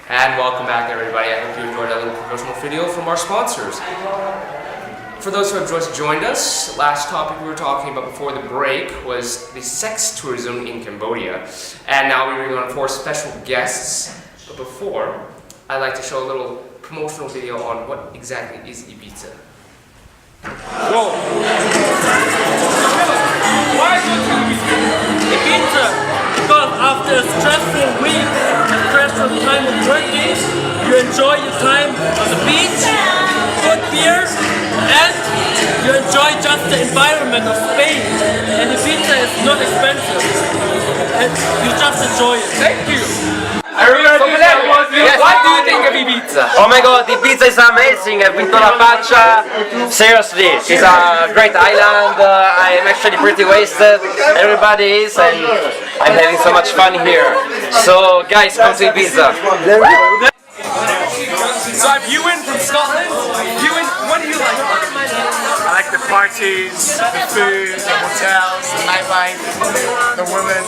And welcome back, everybody. I hope you enjoyed that little promotional video from our sponsors. For those who have just joined us, last topic we were talking about before the break was the sex tourism in Cambodia. And now we're going on 4 special guests. But before, I'd like to show a little promotional video on what exactly is Ibiza. Whoa! Why go to Ibiza? Because after a stressful week and stressful time of working, you enjoy your time on the beach, good beer, and you enjoy just the environment of Spain. And Ibiza is not expensive. And you just enjoy it. Thank you! Yes, what do you think of Ibiza? Oh my god, Ibiza is amazing, I've been to La Pacha. Seriously, it's a great island, I am actually pretty wasted, everybody is, and I'm having so much fun here. So guys, come to Ibiza. So if you win from Scotland, what do you like? I like the parties, the food, the hotels, the nightlife, the women.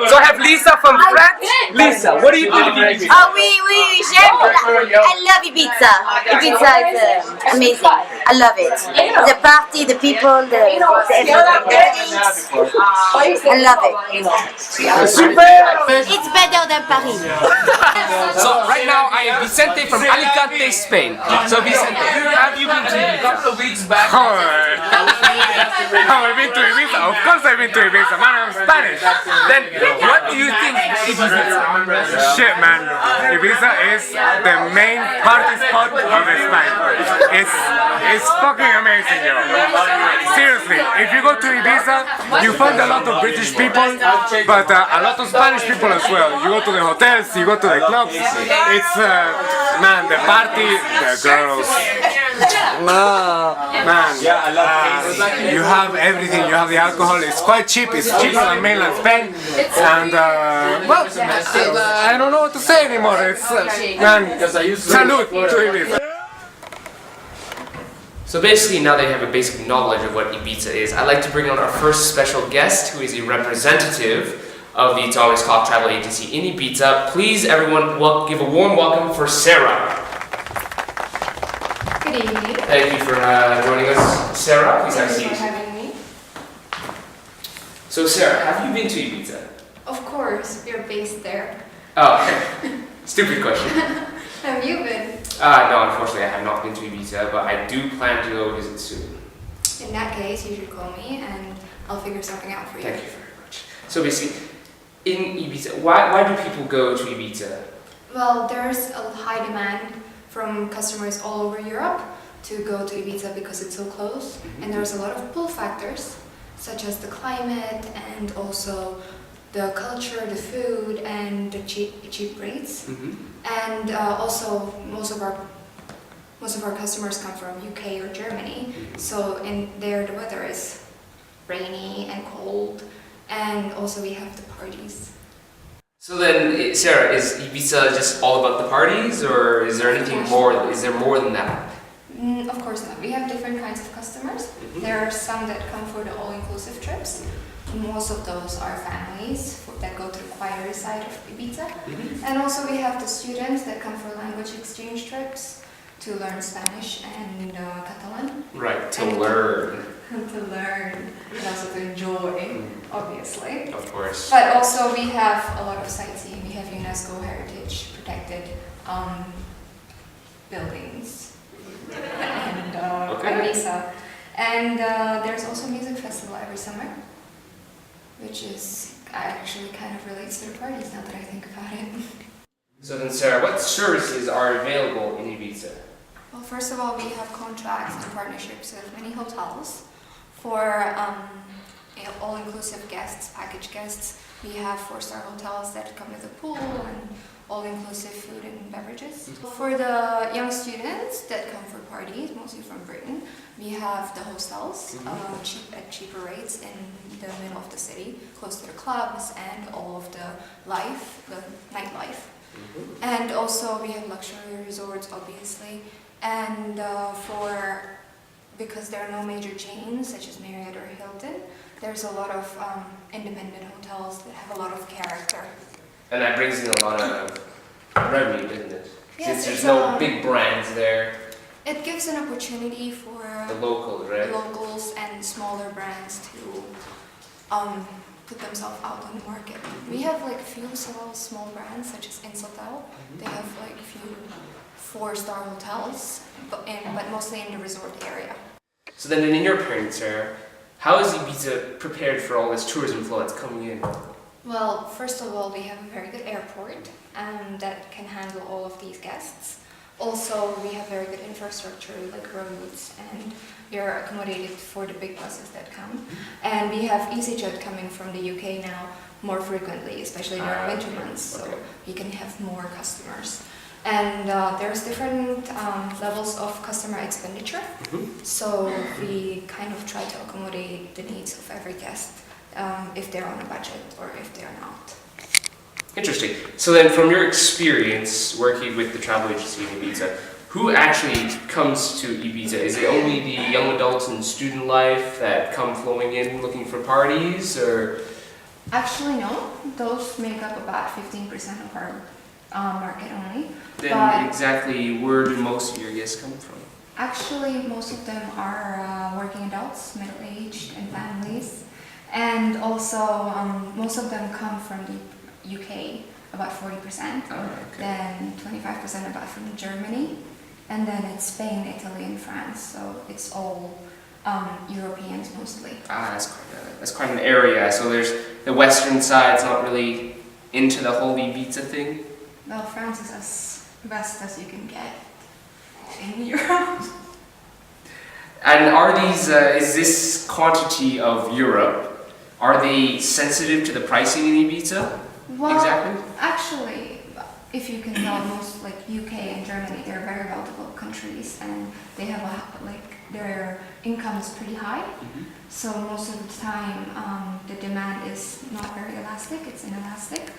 So I have Lisa from France. Lisa, what do you think of Ibiza? Oh, j'aime. I love Ibiza. Ibiza is amazing. I love it. The party, the people, the everything. I love it. It's better than Paris. So right now I am Vicente from Alicante, Spain. So Vicente, have you been to Ibiza? A couple of weeks back. I've been to Ibiza. Of course I've been to Ibiza. Man, I'm Spanish. Then what do you think Ibiza is? Shit, man. Ibiza is the main party spot of Spain. It's fucking amazing, yo. Seriously, if you go to Ibiza, you find a lot of British people, but a lot of Spanish people as well. You go to the hotels, you go to the clubs. It's, man, the party, the girls. Man, you have everything, you have the alcohol, it's quite cheap, it's cheaper than mainland Spain, and well, I don't know what to say anymore, it's, man, salute to Ibiza. So basically now they have a basic knowledge of what Ibiza is. I'd like to bring on our first special guest, who is a representative of the Thomas Cock Travel Agency in Ibiza. Please everyone give a warm welcome for Sarah. Good evening. Thank you for joining us. Sarah, please have a seat. Thank you for having me. So Sarah, have you been to Ibiza? Of course, you're based there. Oh, stupid question. Have you been? No, unfortunately I have not been to Ibiza, but I do plan to go visit soon. In that case, you should call me and I'll figure something out for you. Thank you very much. So basically, in Ibiza, why do people go to Ibiza? Well, there's a high demand from customers all over Europe to go to Ibiza because it's so close, and there's a lot of pull factors such as the climate and also the culture, the food, and the cheap rates. And also most of our customers come from UK or Germany, so in there the weather is rainy and cold, and also we have the parties. So then, Sarah, is Ibiza just all about the parties, or is there anything more? Is there more than that? Of course not. We have different kinds of customers. There are some that come for the all-inclusive trips. Most of those are families that go to the quieter side of Ibiza. And also we have the students that come for language exchange trips to learn Spanish and Catalan. Right, to learn. To learn and also to enjoy, obviously. Of course. But also we have a lot of sightseeing. We have UNESCO heritage protected buildings and Ibiza. And there's also a music festival every summer, which is actually kind of relates to the parties now that I think about it. So then, Sarah, what services are available in Ibiza? Well, first of all, we have contracts and partnerships with many hotels for all-inclusive guests, package guests. We have 4-star hotels that come with a pool and all-inclusive food and beverages. For the young students that come for parties, mostly from Britain, we have the hostels at cheaper rates in the middle of the city, close to the clubs and all of the nightlife. And also we have luxury resorts, obviously. And because there are no major chains such as Marriott or Hilton, there's a lot of independent hotels that have a lot of character. And that brings in a lot of revenue, doesn't it? Yes, Since there's it's, no big brands there, It gives an opportunity for the locals, right? locals and smaller brands to put themselves out on the market. We have like few small brands such as Insotel. They have like few 4-star hotels, but mostly in the resort area. So then in your opinion, Sarah, how is Ibiza prepared for all this tourism flow that's coming in? Well, first of all, we have a very good airport that can handle all of these guests. Also, we have very good infrastructure like roads, and we are accommodated for the big buses that come. And we have EasyJet coming from the UK now more frequently, especially during winter months, so we can have more customers. And there's different levels of customer expenditure, so we kind of try to accommodate the needs of every guest if they're on a budget or if they're not. Interesting. So then from your experience working with the travel agency in Ibiza, who actually comes to Ibiza? Is it only the young adults in student life that come flowing in looking for parties, or? Actually, no. Those make up about 15% of our market only. Then But exactly where do most of your guests come from? actually, most of them are working adults, middle-aged, and families. And also, most of them come from the UK, about 40%. Then 25% about from Germany. And then it's Spain, Italy, and France. So it's all Europeans mostly. That's quite an area. So there's the western side's not really into the whole Ibiza thing. Well, France is as best as you can get in Europe. And are these, is this quantity of Europe, are they sensitive to the pricing in Ibiza? Well, Exactly. actually, if you can tell, most like UK and Germany, they're very well-developed countries, and they have their income is pretty high. So most of the time, the demand is not very elastic; it's inelastic.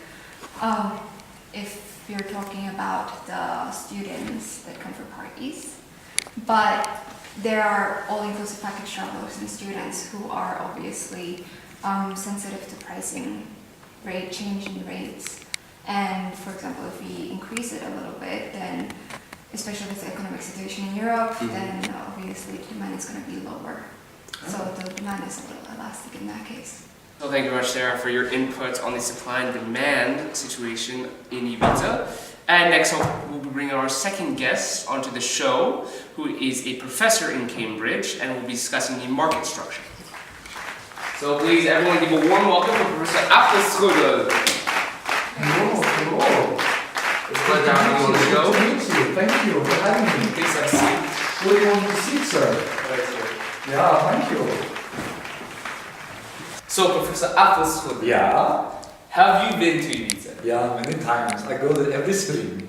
If you're talking about the students that come for parties, but there are all-inclusive package travelers and students who are obviously sensitive to pricing, rate change in rates. And for example, if we increase it a little bit, then especially with the economic situation in Europe, then obviously the demand is going to be lower. So the demand is a little elastic in that case. Well, thank you very much, Sarah, for your input on the supply and demand situation in Ibiza. And next up, we'll be bringing our second guest onto the show, who is a professor in Cambridge, and we'll be discussing the market structure. So please, everyone, give a warm welcome to Professor Apfelstrudel. Hello. It's a pleasure having you on the show. Nice to meet you. Thank you for having me. Please have a seat. Where do you want to sit, sir? Right here. Yeah, thank you. So, Professor Apfelstrudel, Yeah, have you been to Ibiza? yeah, many times. I go there every spring.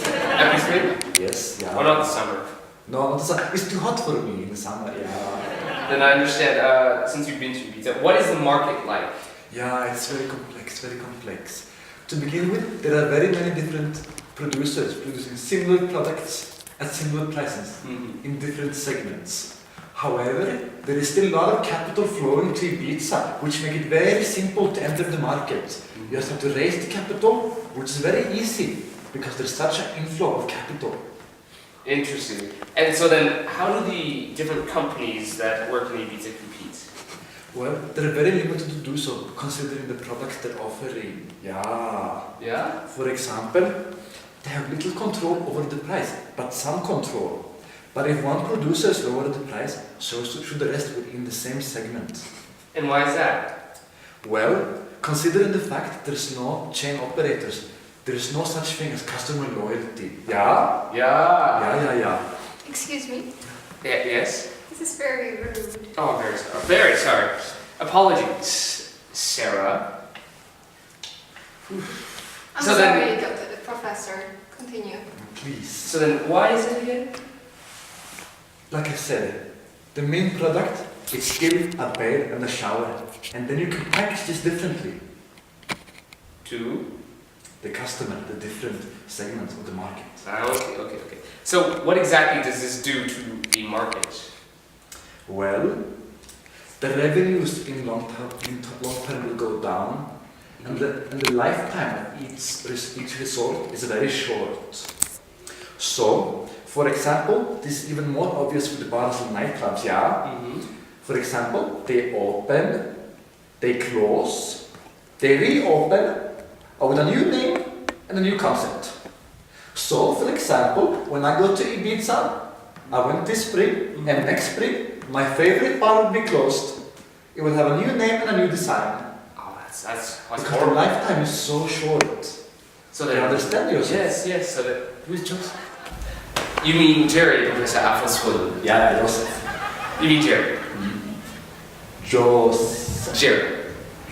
Every spring? Yes, yeah. Or not the summer? No, not the summer. It's too hot for me in the summer. Yeah. Then I understand, since you've been to Ibiza, what is the market like? Yeah, it's very complex, very complex. To begin with, there are very many different producers producing similar products at similar prices in different segments. However, there is still a lot of capital flowing to Ibiza, which make it very simple to enter the market. You just have to raise the capital, which is very easy because there's such an inflow of capital. Interesting. And so then, how do the different companies that work in Ibiza compete? Well, they're very limited to do so, considering the products they're offering. Yeah. Yeah? For example, they have little control over the price, but some control. But if one producer is lower the price, so should the rest within the same segment. And why is that? Well, considering the fact there's no chain operators, there's no such thing as customer loyalty. Yeah? Yeah. Excuse me, Yeah, yes? this is very rude. Oh, very sorry. Very sorry. Apologies, Sarah. I'm So sorry, then- the professor. Continue. Please. So then, why is it again? Like I said, the main product is still a bed and a shower. And then you can package this differently. To? The customer, the different segments of the market. Okay. So, what exactly does this do to the market? Well, the revenues in long term will go down, and the lifetime of each resort is very short. So, for example, this is even more obvious with the bars and nightclubs, yeah? For example, they open, they close, they reopen with a new name and a new concept. So, for example, when I go to Ibiza, I went this spring, and next spring, my favorite bar will be closed. It will have a new name and a new design. Oh, that's Because the horrible. lifetime is so short. So Do you then, understand yourself? yes. So that who's Joseph? You mean Jerry, Professor Afelsful? Yeah, Joseph. You mean Jerry? Jerry.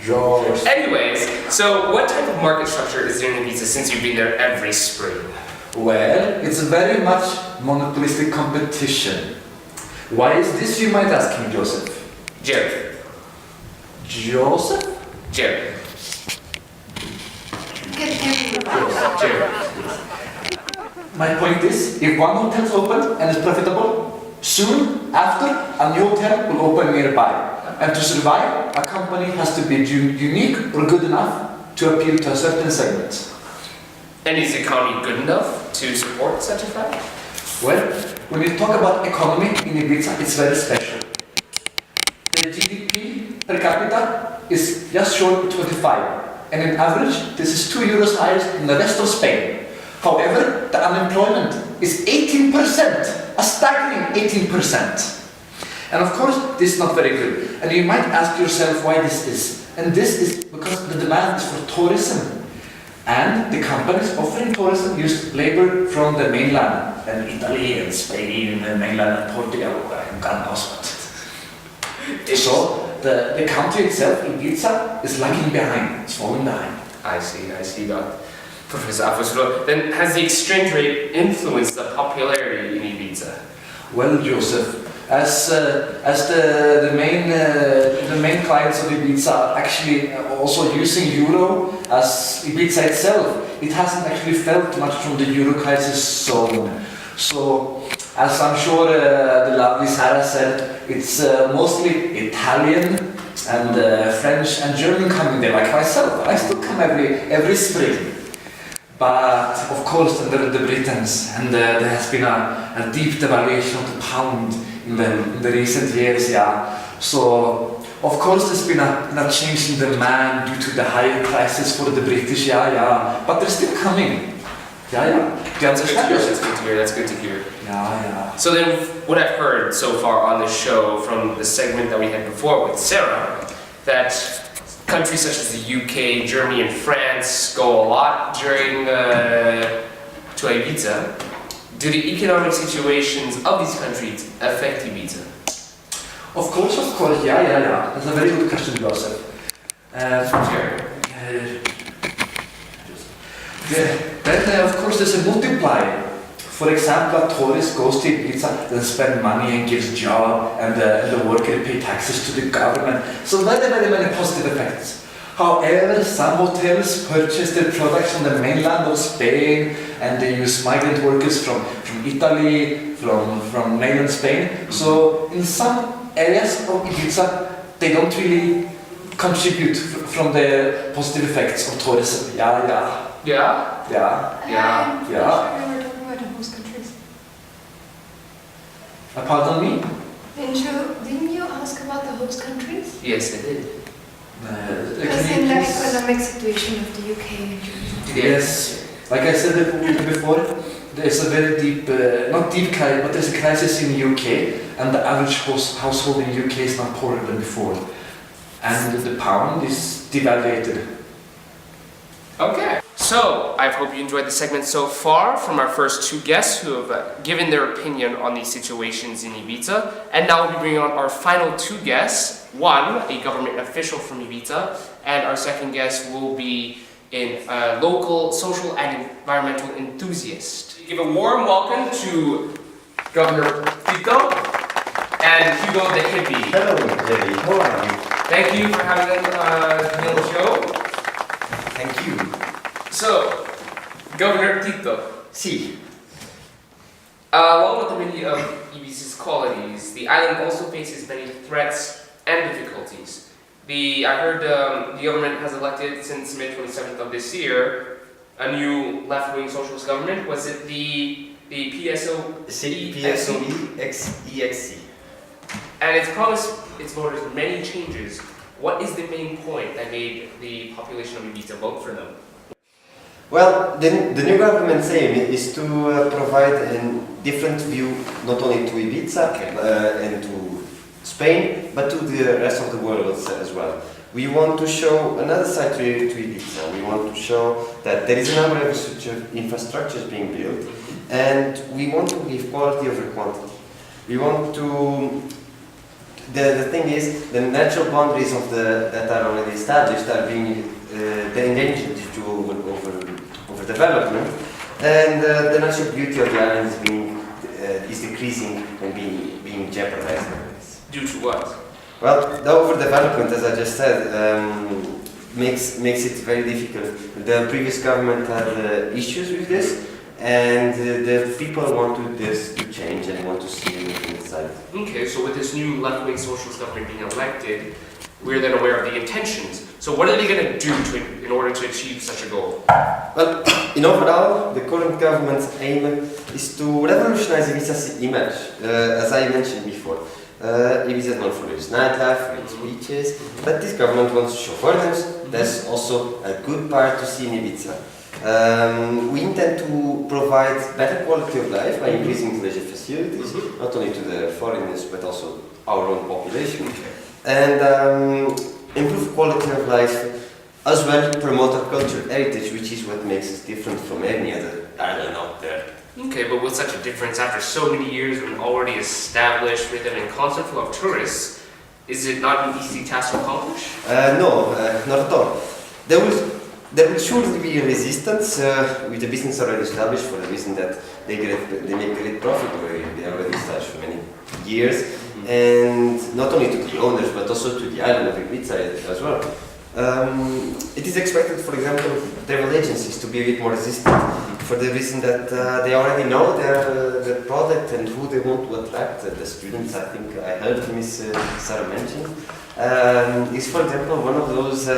Joseph. Anyways, so what type of market structure is there in Ibiza since you've been there every spring? Well, it's very much monopolistic competition. Why is this, you might ask me, Joseph? Jerry. Joseph? Jerry. Jerry. My point is, if one hotel is open and is profitable, soon after, a new hotel will open nearby. And to survive, a company has to be unique or good enough to appeal to a certain segment. And is the economy good enough to support such a fact? Well, when you talk about economy in Ibiza, it's very special. The GDP per capita is just short of 25, and in average, this is 2 euros higher than the rest of Spain. However, the unemployment is 18%, a staggering 18%. And of course, this is not very good. And you might ask yourself why this is. And this is because the demand is for tourism. And the companies offering tourism use labor from the mainland, and Italy and Spain and mainland and Portugal, and God knows what. So, the country itself, Ibiza, is lagging behind, it's falling behind. I see, Dr. Professor Afelsful. Then has the exchange rate influenced the popularity in Ibiza? Well, Joseph, as the main clients of Ibiza are actually also using euro as Ibiza itself, it hasn't actually felt much from the euro crisis zone. So, as I'm sure the lovely Sarah said, it's mostly Italian and French and German coming there, like myself. I still come every spring. But of course, under the Britons, and there has been a deep devaluation of the pound in the recent years, yeah. So, of course, there's been a change in demand due to the higher prices for the British, yeah. But they're still coming, yeah. Do you understand? That's good to hear. Yeah. So then, what I've heard so far on the show from the segment that we had before with Sarah, that countries such as the UK, Germany, and France go a lot during to Ibiza. Do the economic situations of these countries affect Ibiza? Of course, yeah. That's a very good question, Joseph. Then, of course, there's a multiplier. For example, a tourist goes to Ibiza, then spend money and gives job, and the worker pay taxes to the government. So very positive effects. However, some hotels purchase their products from the mainland of Spain, and they use migrant workers from Italy, from mainland Spain. So in some areas of Ibiza, they don't really contribute from the positive effects of tourism. Yeah. I'm not sure we were talking about the host countries. Pardon me? Didn't you ask about the host countries? Yes, I did. Because in the economic situation of the UK and Germany. Yes, like I said before, there's a very deep, not deep crisis, but there's a crisis in the UK, and the average household in the UK is now poorer than before. And the pound is devalued. Okay. So, I hope you enjoyed the segment so far from our first two guests who have given their opinion on these situations in Ibiza. And now we'll be bringing on our final two guests. One, a government official from Ibiza, and our second guest will be a local social and environmental enthusiast. Give a warm welcome to Governor Tito and Hugo the Hippie. Hello, Jerry. How are you? Thank you for having them on the show. Thank you. So, Governor Tito. Si. Along with the many of Ibiza's qualities, the island also faces many threats and difficulties. I heard the government has elected since May 27th of this year a new left-wing socialist government. Was it the PSOE? PSOE-EXE. And it's promised its voters many changes. What is the main point that made the population of Ibiza vote for them? Well, the new government's aim is to provide a different view not only to Ibiza and to Spain, but to the rest of the world as well. We want to show another side to Ibiza. We want to show that there is a number of infrastructures being built, and we want to give quality over quantity. We want to. The thing is, the natural boundaries of that are already established are being endangered due to overdevelopment, and the natural beauty of the island is decreasing and being jeopardized. Due to what? Well, the overdevelopment, as I just said, makes it very difficult. The previous government had issues with this, and the people want this to change and want to see anything inside. Okay, so with this new left-wing socialist government being elected, we're then aware of the intentions. So what are they going to do in order to achieve such a goal? Well, in overall, the current government's aim is to revolutionize Ibiza's image, as I mentioned before. Ibiza is known for its nightlife, for its beaches, but this government wants to show foreigners there's also a good part to see in Ibiza. We intend to provide better quality of life by increasing leisure facilities, not only to the foreigners but also our own population, and improve quality of life, as well promote our cultural heritage, which is what makes us different from any other island out there. Okay, but with such a difference after so many years when already established with an constant flow of tourists, is it not an easy task to accomplish? No, not at all. There will surely be a resistance with the business already established for the reason that they make great profit already. They already established for many years, and not only to the owners but also to the island of Ibiza as well. It is expected, for example, travel agencies to be a bit more resistant for the reason that they already know their product and who they want to attract. The students, I think I heard Miss Sarah mention, is, for example, one of those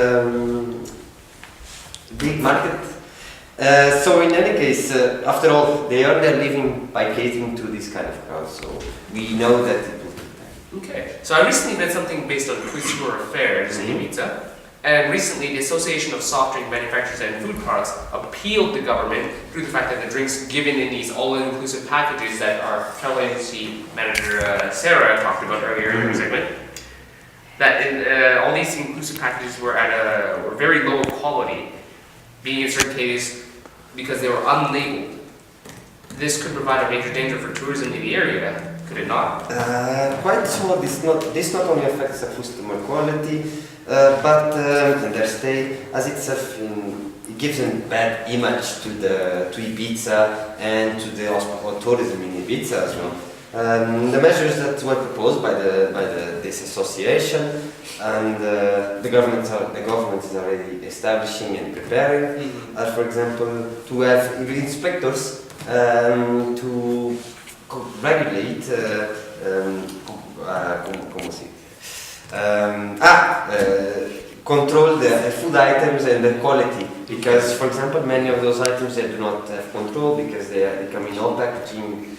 big market. So in any case, after all, they earn their living by catering to this kind of crowd, so we know that it will take time. Okay, so I recently read something based on Culture Affairs in Ibiza. And recently, the Association of Soft Drink Manufacturers and Food Products appealed to government through the fact that the drinks given in these all-inclusive packages that our travel agency manager Sarah talked about earlier in her segment, that all these inclusive packages were were very low quality, being in certain cases because they were unlabeled. This could provide a major danger for tourism in the area, could it not? Quite so. This not only affects the customer quality, but and their stay as itself it gives a bad image to Ibiza and to the tourism in Ibiza as well. The measures that were proposed by this association and the government is already establishing and preparing are, for example, to have inspectors to regulate control the food items and the quality, because, for example, many of those items they do not have control because they come in all packaging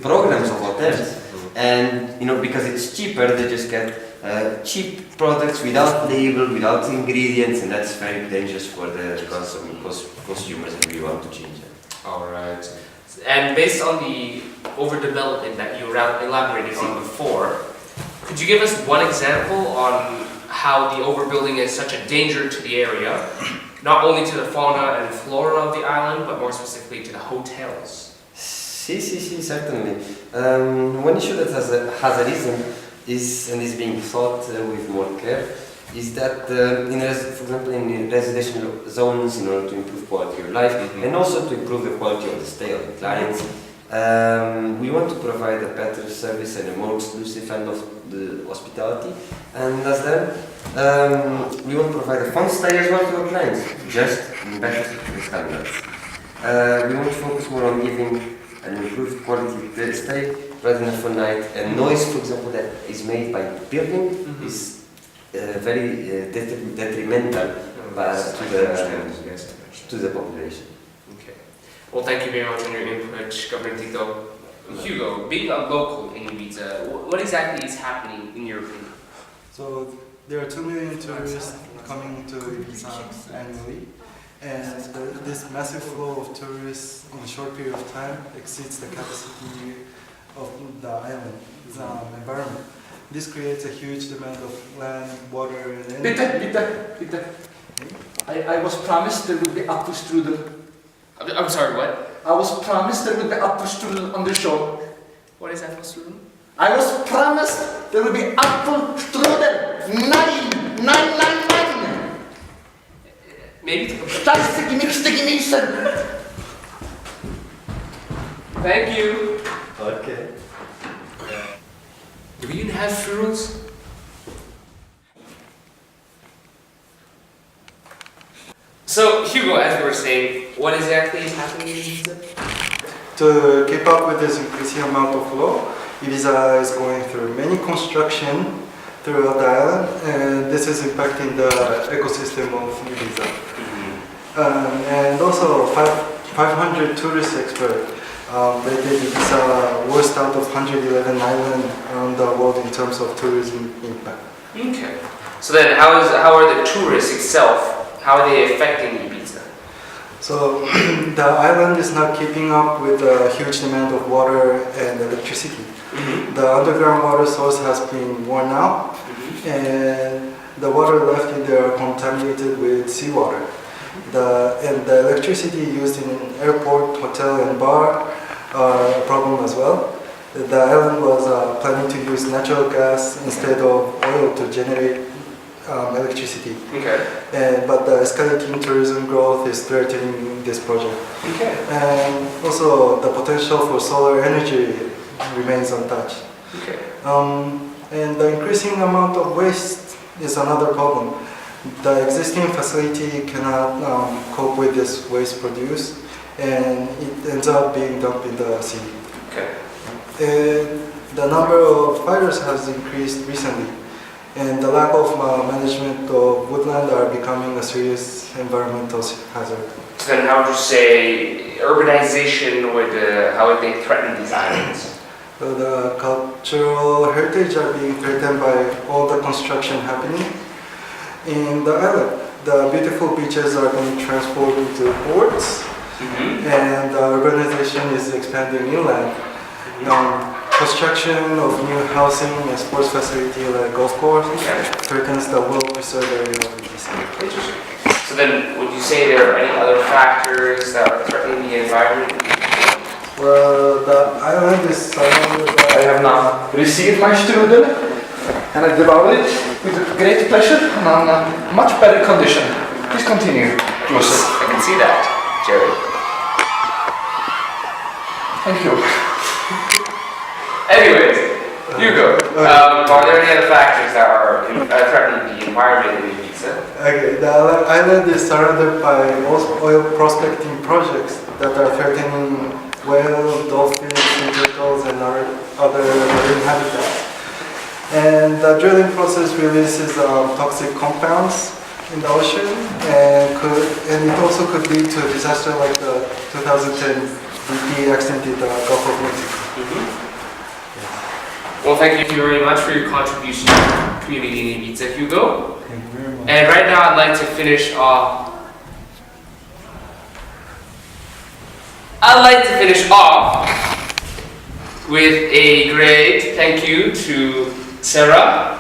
programs of hotels, and because it's cheaper, they just get cheap products without label, without ingredients, and that's very dangerous for the consumers, and we want to change that. All right. And based on the overdevelopment that you elaborated on before, could you give us one example on how the overbuilding is such a danger to the area, not only to the fauna and flora of the island, but more specifically to the hotels? Certainly. One issue that has a reason is being thought with more care is that, for example, in residential zones, in order to improve quality of life and also to improve the quality of the stay of the clients, we want to provide a better service and a more exclusive end of the hospitality, and as then we want to provide a fun stay as well to our clients, just in better standards. We want to focus more on giving an improved quality of stay rather than for night, and noise, for example, that is made by building is very detrimental to the population. Okay. Well, thank you very much on your input, Governor Tito. Hugo, being a local in Ibiza, what exactly is happening in your opinion? So there are 2 million tourists coming to Ibiza annually, and this massive flow of tourists in a short period of time exceeds the capacity of the island, the environment. This creates a huge demand of land, water, and energy. Bitte. I was promised there would be Apfelstrudel. I'm sorry, what? I was promised there would be Apfelstrudel on the show. What is Apfelstrudel? I was promised there would be Apfelstrudel. 9. Maybe. That's the gimmick. Thank you. Okay. Do we even have strudels? So, Hugo, as we were saying, what exactly is happening in Ibiza? To keep up with this increasing amount of flow, Ibiza is going through many construction throughout the island, and this is impacting the ecosystem of Ibiza. And also 500 tourist experts rated Ibiza worst out of 111 islands around the world in terms of tourism impact. Okay. So then, how are the tourists itself? How are they affecting Ibiza? So the island is not keeping up with the huge demand of water and electricity. The underground water source has been worn out, and the water left in there are contaminated with seawater. And the electricity used in airport, hotel, and bar are a problem as well. The island was planning to use natural gas instead of oil to generate electricity. Okay. But the escalating tourism growth is threatening this project. Okay. And also the potential for solar energy remains untouched. Okay. And the increasing amount of waste is another problem. The existing facility cannot cope with this waste produced, and it ends up being dumped in the sea. Okay. The number of fires has increased recently, and the lack of management of woodland are becoming a serious environmental hazard. So then, how would you say urbanization would how would they threaten these islands? So the cultural heritage are being threatened by all the construction happening in the island. The beautiful beaches are being transformed into ports, and urbanization is expanding inland. Construction of new housing and sports facility like golf course threatens the well-preserved area of Ibiza. Interesting. So then, would you say there are any other factors that are threatening the environment? Well, the island is surrounded by... I have now received my strudel and I devoured it with great pleasure and on a much better condition. Please continue, Joseph. I can see that, Jerry. Thank you. Anyways, Hugo, are there any other factors that are threatening the environment in Ibiza? Okay, the island is surrounded by oil prospecting projects that are threatening whales, dolphins, sea turtles, and other marine habitats. And the drilling process releases toxic compounds in the ocean, and it also could lead to a disaster like the 2010 BP accident in the Gulf of Mexico. Well, thank you very much for your contribution to the community in Ibiza, Hugo. Thank you very much. And right now, I'd like to finish off. With a great thank you to Sarah,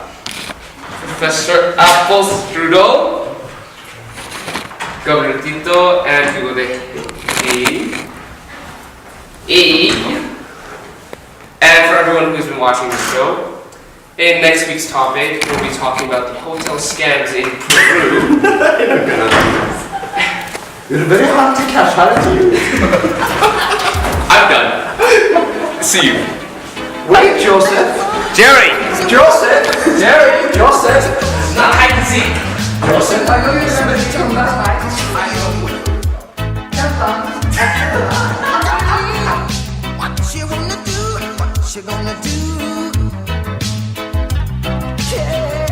Professor Apfelstrudel, Governor Tito, and Hugo de and for everyone who's been watching the show. In next week's topic, we'll be talking about the hotel scams in Peru. You're very hard to catch, aren't you? I'm done. See you. Wait, Joseph. Jerry! Joseph. Jerry. Joseph. It's not hide and seek. Joseph, I know you remember the film last night. What you gonna do? What you gonna do? Yeah.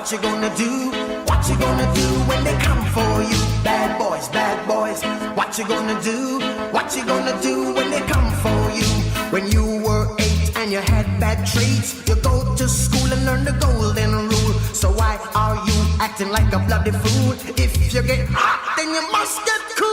What you gonna do? What you gonna do when they come for you? Bad boys, bad boys. What you gonna do? What you gonna do when they come for you? When you were 8 and you had bad traits, you go to school and learn the golden rule. So why are you acting like a bloody fool? If you get hot, then you must get cool.